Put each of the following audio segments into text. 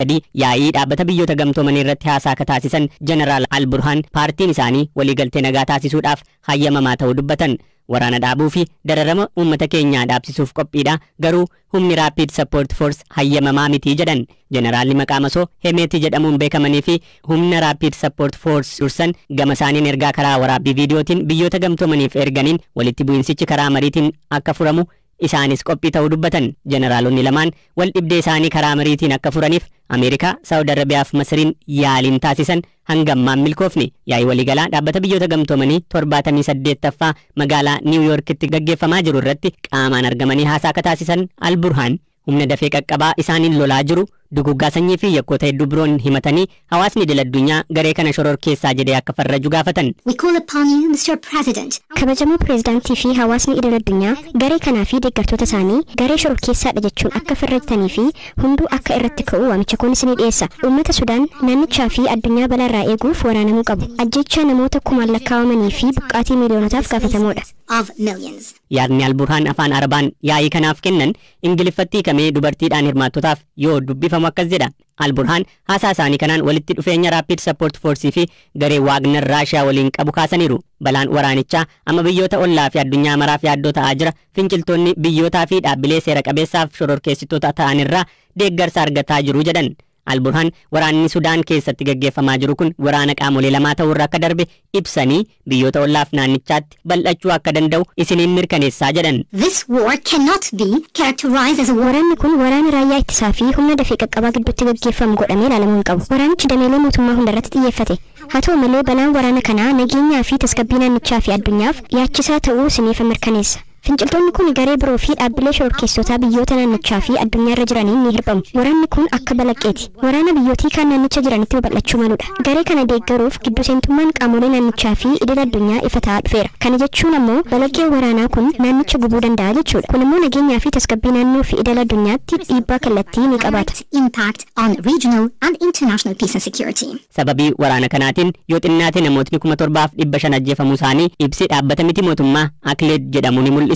sadii yaa'ii dhaabbata biyyoota gamtoomanii irratti haasaa taasisan Jeneraal Al-Burhaan paartiin isaanii waliigaltee nagaa taasisuudhaaf hayyamamaa ta'uu dubbatan. Waraana dhaabuu fi dararama uummata keenyaa dhaabsisuuf qophiidha, garuu humni Rapid Support Force hayyamamaa miti jedhan. Jeneraalli maqaa masoo Hemeeti jedhamuun beekamanii fi humna Rapid Support Force dursan gama isaaniin ergaa karaa waraabbii viidiyootiin biyyoota gamtoomaniif erganiin walitti bu'insichi karaa mariitiin akka furamu isaanis qophii ta'uu dubbatan. Jeneraalonni lamaan wal dhibdee isaanii karaa mariitiin akka furaniif Ameerikaa, Saawud Arabiyaa fi Masriin yaaliin taasisan hangammaan milkoofne. Yaa'ii waliigalaa dhaabbata biyyoota gamtoomanii 78ffaa magaalaa Niw Yoorkitti gaggeeffamaa jiru irratti qaamaan argamanii haasaa taasisan Al-Burhaan humna dafee qaqqabaa isaaniin lolaa jiru duguggaa sanyii fi yakkoota hedduu biroon himatanii hawaasni idil-addunyaa garee kana shororkeessaa jedhee akka farraju gaafatan. We call upon you, Mr. President. Kabajamoo pireezidaantii fi hawaasni idil-addunyaa garee kanaa fi deeggartoota isaanii garee shororkeessaadha jechuun akka farrajtanii fi hunduu akka irratti ka'u waamicha kun isinii dhiyeessa. Uummata Sudaan naannichaa fi addunyaa balaarraa eeguuf waraanamuu qabu. Ajjeechaa namoota kumaan lakkaa'amanii fi buqqaatii miiliyoonotaaf gaafatamoodha. Yaadni Al-Burhaan afaan Arabaan yaa'ii kanaaf kennan Ingiliffatti hiikamee dubartiidhaan hirmaattotaaf yoo dubbifamu akkas jedha. Al-Burhaan haasaa isaanii kanaan walitti dhufeenya Rapid Support Force fi garee Waagner Raashiyaa waliin qabu kaasaniiru. Balaan waraanichaa amma biyyoota ollaa fi addunyaa maraaf yaaddoo ta'aa jira. Finciltoonni biyyootaa fi dhaabbilee seera qabeessaaf shororkeessitoota ta'an irraa deeggarsa argataa jiru jedhan. Al-Burhaan waraanni Sudaan keessatti gaggeeffamaa jiru kun waraana qaamolee lamaa ta'uu irraa akka darbe ibsanii biyyoota ollaaf naannichaatti bal'achuu akka danda'u isiniin mirkaneessaa jedhan. This war cannot be characterized as a war. Waraanni kun waraana raayyaa ittisaa fi humna dafee qaqqabaa gidduutti gaggeeffamu godhamee ilaalamuu hin qabu. Waraanichi dameelee mootummaa hundarratti xiyyeeffate. Haa ta'u malee balaan waraana kanaa nageenyaa fi tasgabbii naannichaa fi addunyaaf yaachisaa ta'uu isiniif mirkaneessa. Finciltoonni kun garee biroo fi dhaabbilee shororkeessotaa biyyoota naannichaa fi addunyaarra jiraniin ni hirbamu. Waraanni kun akka balaqqeeti. Waraana biyyootii kan naannicha jiranitti babal'achuu maludha. Garee kana deeggaruuf giddu seentummaan qaamolee naannichaa fi idil addunyaa ifa ta'aa dhufeera. Kana jechuun ammoo balaqqeen waraanaa kun naannicha gubuu danda'a jechuudha. Kun immoo nageenyaa fi tasgabbii naannoo fi idil addunyaatti dhiibbaa kallattii ni qabaata. Impact on regional and international peace and security. Sababii waraana kanaatiin yoo xinnaate namootni 7,500 ajjeefamuu isaanii ibsi dhaabbata miti mootummaa Akleed jedhamu ni mul'isa.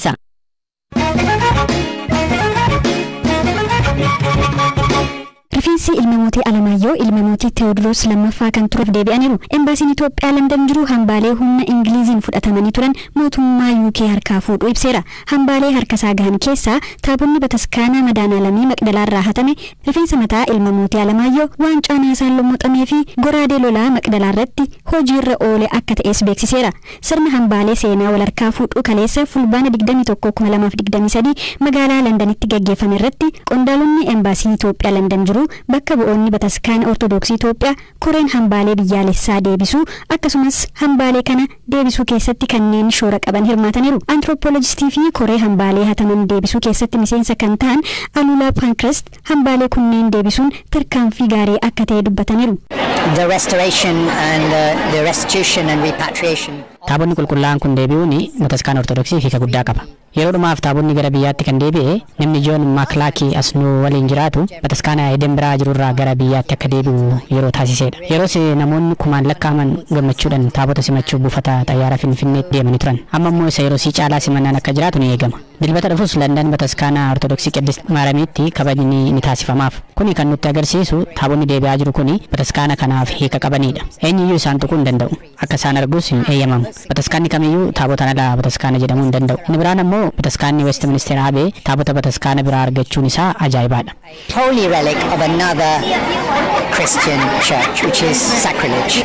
Rifeensi ilma mootii Alamaayyoo ilma mootii Tewoodiroos lammaffaa kan turuuf deebi'aniiru. Embaasiin Itoophiyaa London jiru hambaalee humna Ingiliziin fudhatamanii turan mootummaa UK harkaa fuudhuu ibseera. Hambaalee harkasaa gahan keessaa taabonni bataskaanaa madaanaalamii Maqdalaarraa hatame, rifeensa mataa ilma mootii Alamaayyoo, waancaa naasaan lommoxamee fi goraadee lolaa Maqdalaarratti hojiirra oole akka ta'es beeksiseera. Sirna hambaalee seenaa wal harkaa fuudhuu kaleessa fulbaana 21/2023 magaalaa Londonitti gaggeeffame irratti qondaalonni embaasii Itoophiyaa London jiru bakka bu'oonni bataskaana Ortodoksii Itoophiyaa koreen hambaalee biyyaalessaa deebisuu akkasumas hambaalee kana deebisuu keessatti kanneen shoora qaban hirmaataniiru. Anthropologistii fi koree hambaalee hataman deebisuu keessatti miseensa kan ta'an Alula Pankrest hambaalee kunneen deebisuun tarkaanfii gaarii akka ta'e dubbataniiru. The restoration and the restitution and repatriation. Taabonni qulqullaa'aan kun deebi'uun bataskaana Ortodoksii hiika guddaa qaba. Yeroo dhumaaf taabonni gara biyyaatti kan deebi'e namni Joon Maklaakii asnuu waliin jiraatu bataskaana Edinbiraa jirurraa gara biyyaatti akka deebi'u yeroo taasisedha. Yeroos namoonni kumaan lakkaa'aman gammachuudhaan taabota simachuuf buufata xayyaara Finfinneetti deemanii turan. Amma immoo isa yeroo caalaa simannaan akka jiraatu ni eegama. Dilbata dhufus London bataskaana Ortodoksii Qiddist Maariyaamiitti kabajni ni taasifamaaf. Kuni kan nutti agarsiisu taabonni deebi'aa jiru kuni bataskaana kanaaf hiika qabanidha. Eenyuyyuu isaan tuquu hin danda'u. Akka isaan arguus hin eeyyamamu. Bataskaanni kamiyyuu taabotaan alaa bataskaana jedhamuu hin danda'u. Inni biraan ammoo bataskaanni Westminster Abbey taabota bataskaana biraa argachuun isaa ajaa'ibaadha. Holy relic of another Christian church, which is sacrilege.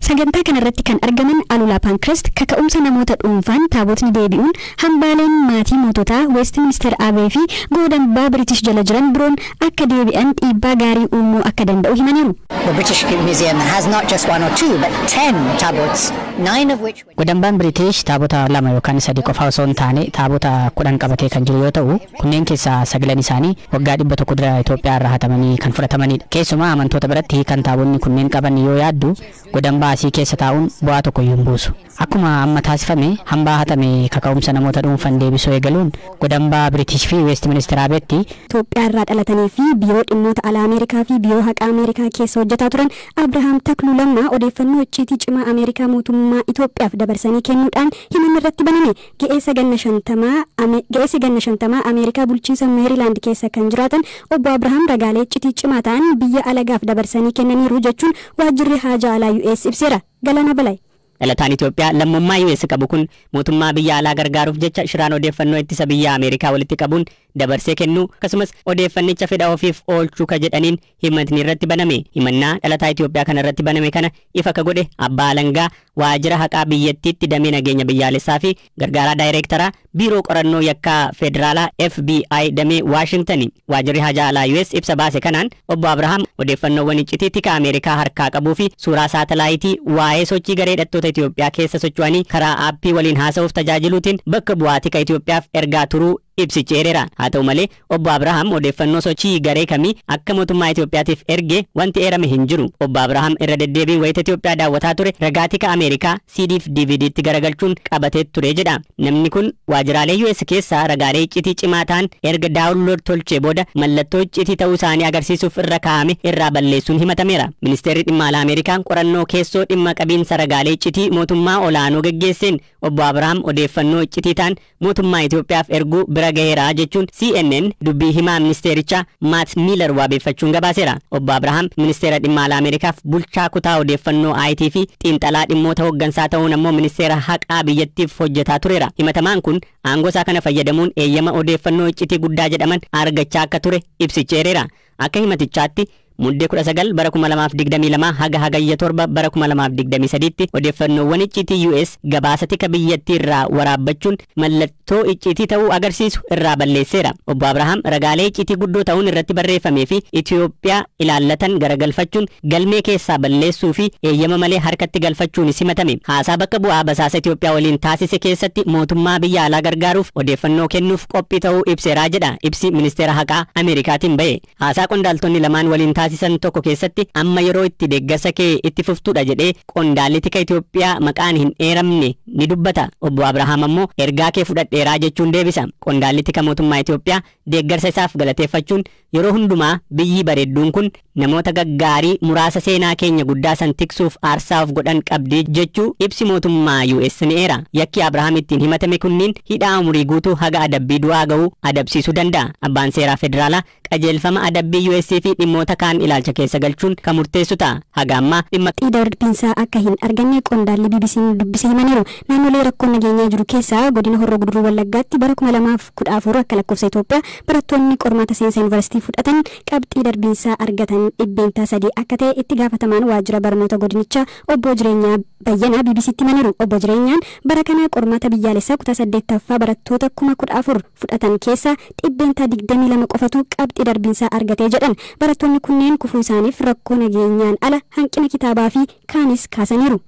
Sagantaa kanarratti kan argaman Alula Pankrest kaka'umsa namoota dhuunfaan taabotni deebi'uun hambaaleen maatii moototaa Westminster Abbey fi godambaa British jala jiran biroon akka deebi'an dhiibbaa gaarii uumuu akka danda'u himaniiru. The British Museum has not just one or two but 10 tabots, 9 of which Godambaan British taabota 2 yookaan 3 qofa osoo hin taane taabota 10 qabatee kan jiru yoo ta'u kunneen keessaa 9 isaanii waggaa 100 dura Itoophiyaa irraa hatamanii kan fudhatamanidha. Keessumaa amantoota biratti kan taabonni kunneen qaban yoo yaaddu godambaa asii keessa taa'uun bu'aa tokko hin buusu. Akkuma amma taasifame hambaa hatame kaka'umsa namoota dhuunfaan deebisuu eegaluun godambaa British fi Westminster Abeetti Itoophiyaa irraa dhalatanii fi biiroo dhimmoota alaa Ameerikaa fi biiroo haqaa Ameerikaa keessa hojjetaa turan Abrahaam Takluu Lammaa odeeffannoo icciitii cimaa Ameerikaa mootummaa Itoophiyaaf dabarsanii kennuudhaan himanni irratti baname. Ga'eessa ganna 50 Ameerikaa bulchiinsa Meerilaand keessa kan jiraatan obbo Abrahaam ragaalee icciitii cimaa ta'an biyya alagaaf dabarsanii kennaniiru jechuun waajjirri haajaa alaa US ibseera. Galana Balay. Dhalataan Itoophiyaa lammummaa US qabu kun mootummaa biyya alaa gargaaruuf jecha shiraan odeeffannoo ittisa biyya Ameerikaa walitti qabuun dabarsee kennuu akkasumas odeeffannicha fedha ofiif oolchuu ka jedhaniin himatni irratti baname. Himannaa dhalataa Itoophiyaa kana irratti baname kana ifa ka godhe abbaa alangaa waajjira haqaa biyyattiitti damee nageenya biyyaalessaa fi gargaaraa daayireektaraa biiroo qorannoo yakkaa federaalaa FBI damee Washington. Waajjirri haajaa alaa US ibsa baase kanaan obbo Abrahaam odeeffannoowwan iccitii tika Ameerikaa harkaa qabuu fi suuraa saatalaayitii waa'ee sochii garee hidhattoota Itoophiyaa keessa socho'anii karaa aappii waliin haasa'uuf tajaajiluutiin bakka bu'aa tika Itoophiyaaf ergaa turuu ibsicheereera. Haa ta'u malee obbo Abrahaam odeeffannoo sochii garee kamii akka mootummaa Itoophiyaatiif erge wanti eerame hin jiru. Obbo Abrahaam irra deddeebiin wayita Itoophiyaa daawwataa ture ragaa tika Ameerikaa CD'f DVD'tti garagalchuun qabatee ture jedha. Namni kun waajjiraalee US keessaa ragaalee iccitii cimaa ta'an erga daawunlood tolchee booda mallattoo iccitii ta'uu isaanii agarsiisuuf irra kaa'ame irraa balleessuun himatameera. Ministeerri dhimma alaa Ameerikaan qorannoo keessoo dhimma qabiinsa ragaalee iccitii mootummaa olaanoo geggeesseen obbo Abrahaam odeeffannoo iccitii ta'an mootummaa Itoophiyaaf erguu bira gaheera jechuun CNN dubbii himaa ministeerichaa Matt Miller waabeeffachuun gabaaseera. Obbo Abrahaam ministeera dhimma alaa Ameerikaaf bulchaa kutaa odeeffannoo IT fi xiinxalaa dhimmoota hooggansaa ta'uun ammoo ministeera haqaa biyyattiif hojjetaa tureera. Himatamaan kun aangoo isaa kana fayyadamuun eeyyama odeeffannoo iccitii guddaa jedhaman argachaa akka ture ibsicheereera. Akka himatichaatti Muddee 19 bara 2022 haga hagayya 7 bara 2023tti odeeffannoowwan iccitii US gabaasa tika biyyattii irraa waraabbachuun mallattoo iccitii ta'uu agarsiisu irraa balleesseera. Obbo Abrahaam ragaalee iccitii guddoo ta'uun irratti barreeffamee fi Itoophiyaa ilaallatan garagalfachuun galmee keessaa balleessuu fi eeyyama malee harkatti galfachuun simatame. Haasaa bakka bu'aa basaasa Itoophiyaa waliin taasise keessatti mootummaa biyya alaa gargaaruuf odeeffannoo kennuuf qophii ta'uu ibseeraa jedha ibsi ministeera haqaa Ameerikaatiin ba'e. Haasaa qondaaltonni lamaan waliin taasisan tokko keessatti amma yeroo itti deeggarsa kee itti fuftuudha jedhee qondaalli tika Itoophiyaa maqaan hin eeramne ni dubbata. Obbo Abrahaam ammoo ergaa kee fudhadheeraa jechuun deebisa. Qondaalli tika mootummaa Itoophiyaa deeggarsa isaaf galateeffachuun yeroo hundumaa biyyi bareedduun kun namoota gaggaarii muraasa seenaa keenya guddaa san tiksuuf aarsaa of godhan qabdi jechuu ibsi mootummaa US ni eera. Yakki Abrahaam ittiin himatame kunniin hidhaa umurii guutuu haga adabbii du'aa ga'uu adabsiisuu danda'a. Abbaan seeraa federaalaa qajeelfama adabbii US fi dhimmoota kaan ilaalcha keessa galchuun kan murteessu ta'a. Haga ammaa dhimma darbinsaa akka hin arganne qondaalli BBC'n dubbisee himaniiru. Naannolee rakkoon nageenyaa jiru keessaa godina Horroo Guduruu Wallaggaatti bara 2014 akka lakkoofsa Itoophiyaa barattoonni qormaata seensa yuunivarsiitii fudhatan qabxii darbinsaa argatan 300 akka ta'e itti gaafatamaan waajjira barnoota godinichaa obbo Jireenyaa Bayyanaa BBC'tti himaniiru. Obbo Jireenyaan bara kana qormaata biyyaalessaa kutaa 8ffaa barattoota 14,000 fudhatan keessaa 22 qofatu qabxii darbinsaa argatee jedhan. Barattoonni kunneen kufuu isaaniif rakkoo nageenyaan ala hanqina kitaabaa fi kaanis kaasaniiru.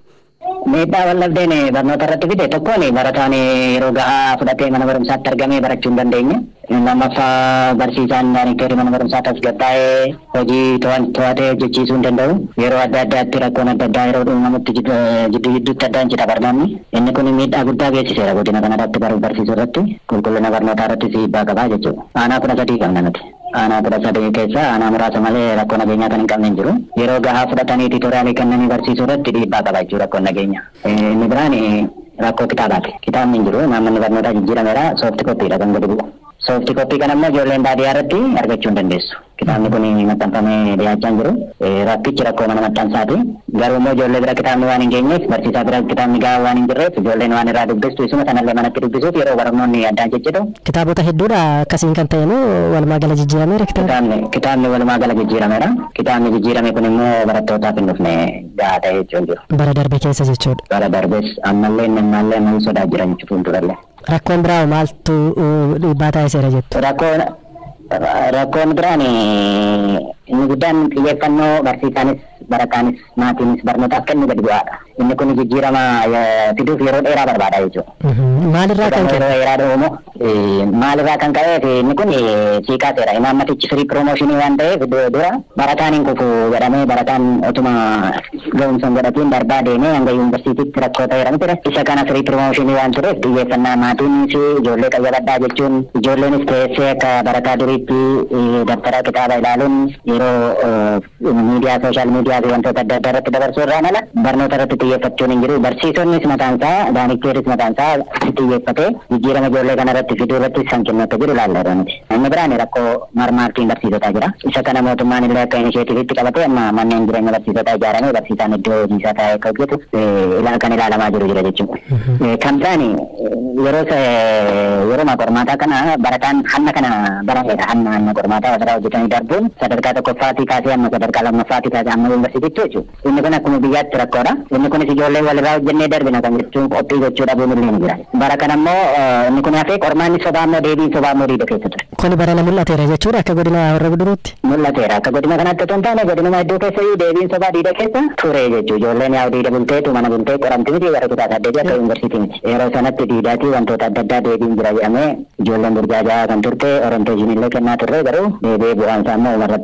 Miidhaa wallabdeen barnoota irratti fide tokkoon barataan yeroo gahaa fudhatee mana barumsaatti argamee barachuu hin dandeenye. Lammaffaa barsiisaan daaniikteerii mana barumsaa tasgabbaa'ee hojii to'atee hojjechiisuu hin danda'u. Yeroo adda addaatti rakkoon adda addaa yeroo uumamutti jidduu jidduutti addaan jedha barnoonni. Inni kun miidhaa guddaa geessiseera godina kanarratti baruuf barsiisuu irratti qulqullina barnootaa irratti dhiibbaa qabaa jechuudha. Aanaa 13 qabna nuti. Aanaa 13 keessa aanaa muraasa malee rakkoo nageenyaa kan hin qabne hin jiru. Yeroo gahaa fudhatanii tiitoriyaalii kennanii barsiisuu irratti dhiibbaa qaba jechuudha rakkoon nageenya. Inni biraan rakkoo kitaabaati. Kitaabni hin jiru. Naammanni barnootaa jijjiirameera. Soofti koppiidha kan gadi bu'u. Soofti koppii kan ammoo ijoolleen baadiyyaa irratti argachuu hin dandeessu. Kitaabni kun maxxanfamee dhiyaachaa hin jiru. Rakkichi rakkoo mana maxxansaati. Garuu immoo ijoollee bira kitaabni waan hin geenyeef barsiisaa bira kitaabni gahaa waan hin jirreef ijoolleen waan irraa dubbistu isuma sanallee manatti dubbisuuf yeroo barnoonni addaan jijjiiru. Kitaabota hedduudha akkasiin kan ta'e moo walumaa gala jijjiirameera kitaabni? Kitaabni walumaa gala jijjiirameera. Kitaabni jijjiirame kun immoo barattootaaf hin dhufne gahaa ta'e jechuun jiru. Bara darbe keessa jechuudha. Bara darbes ammallee namnaallee maal sodaa jiran jechuun turallee. Rakkoon biraa maaltu dhiibbaa taasiseera jettu? Rakkoon biraan inni guddaan xiyyeeffannoo barsiisaanis barataanis maatiinis barnootaaf kennu gadi bu'aadha. Inni kun jijjiirama fiduuf yeroo dheeraa barbaada jechuudha. Maalirraa kan Yeroo dheeraa dhumu maalirraa kan ka'eef inni kun siiqaa seera. Imaammatichi firii piroomooshinii waan ta'eef dura barataan hin kufu jedhamee barataan otuma ga'umsa godhatiin darbaa deemee hanga yuunivarsiitiitti rakkoo ta'eera miti. Isa kana firii piroomooshinii waan tureef xiyyeeffannaa maatiinis ijoollee qayyabadhaa jechuun ijoolleenis teessee akka barataa duriitti daftara kitaaba ilaaluun yeroo miidiyaa sooshaal miidiyaa fi wantoota adda addaa irratti dabarsuu irraan ala barnoota irratti xiyyeeffachuun hin jiru. Barsiisonnis mataan isaa daanicheeris mataan isaa xiyyeeffatee jijjiirama ijoollee kana irratti fiduu irratti isaan kennata jiru ilaalla miti. Inni biraan rakkoo marmaartiin barsiisotaa jira. Isa kana mootummaan illee akka inisheetiivitti qabatee amma manneen jireenya barsiisotaa ijaaramee barsiisaan iddoo hojii isaa taa'ee akka hojjetu kan ilaalamaa jiru jira jechuudha. Kan biraan yeroo qormaataa kana barataan hanna kana barateedha. Hanna qormaataa warra hojjetanii darbuun sadarkaa tokkoffaatii kaasee amma sadarkaa lammaffaatii kaasee amma yuunivarsiitiitti jechuudha. Inni kun akkuma biyyaatti rakkoodha. Inni kunis ijoollee walirraa hojjennee darbina kan jechuun qophii gochuu dhabuun illee ni jira. Bara kana immoo inni kun hafee qormaanni sobaa immoo deebiin sobaa immoo diida keessa ture. Kun barana mul'ateera jechuudha akka godina warra guduruutti. Mul'ateera akka godina kanatti otoo hin taane godinuma iddoo keessa deebiin sobaa diida keessa ture jechuudha. Ijoolleen yaa'u diida bulteetu mana bultee qoramti miti gara kutaa saddeetii akka yuunivarsiitii miti. Yeroo sanatti diidaatii wantoota adda addaa deebiin jira jedhamee ijoolleen burjaajaa kan turte orienteeshinii illee kennaa turre garuu deebi'ee bu'aan isaa immoo umarratti